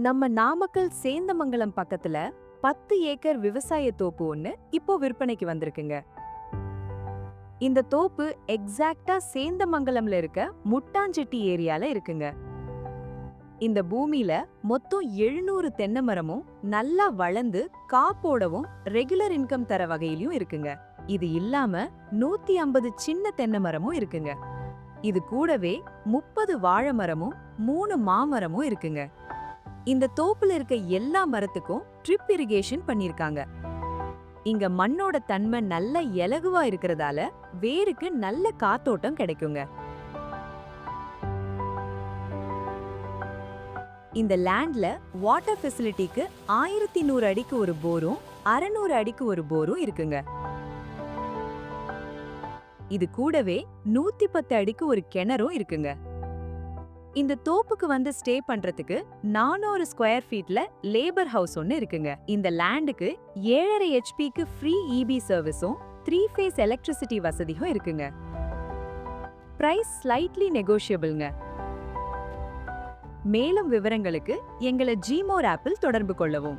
நம்ம நாமக்கல் சேந்தமங்கலம் பக்கத்துல 10 ஏக்கர் விவசாய தோப்பு ஒண்ணு இப்போ விற்பனைக்கு வந்திருக்குங்க. இந்த தோப்பு எக்ஸாக்ட்டா சேந்தமங்கலம்ல இருக்க முட்டாஞ்செட்டி ஏரியால இருக்குங்க. இந்த பூமியில மொத்தம் 700 தென்னை மரமும் நல்லா வளர்ந்து காப்போடவும் ரெகுலர் இன்கம் தர வகையிலயும் இருக்குங்க. இது இல்லாம 150 சின்ன தென்னை மரமும் இருக்குங்க. இது கூடவே 30 வாழை மரமும் 3 மாமரமும் இருக்குங்க. இந்த தோப்புல இருக்க எல்லா மரத்துக்கும் ட்ரிப் இரிகேஷன் பண்ணிருக்காங்க. இங்க மண்ணோட தன்மை நல்ல இலகுவா இருக்கிறதால வேருக்கு நல்ல காத்தோட்டம் கிடைக்குங்க. இந்த லேண்ட்ல வாட்டர் ஃபெசிலிட்டிக்கு 1100 அடிக்கு ஒரு போரும் 600 அடிக்கு ஒரு போரும் இருக்குங்க. இது கூடவே 110 அடிக்கு ஒரு கிணறும் இருக்குங்க. இந்த தோப்புக்கு வந்து ஸ்டே பண்றதுக்கு 400 ஸ்கொயர் ஃபீட்ல லேபர் ஹவுஸ் ஒன்னு இருக்குங்க. இந்த லேண்டுக்கு 7.5 ஹெச்பிக்கு ஃப்ரீ இபி சர்வீஸும் 3 ஃபேஸ் எலக்ட்ரிசிட்டி வசதியும் இருக்குங்க. பிரைஸ் ஸ்லைட்லி நெகோஷியபிள்ங்க. மேலும் விவரங்களுக்கு எங்களை ஜிமோர் ஆப்பில் தொடர்பு கொள்ளவும்.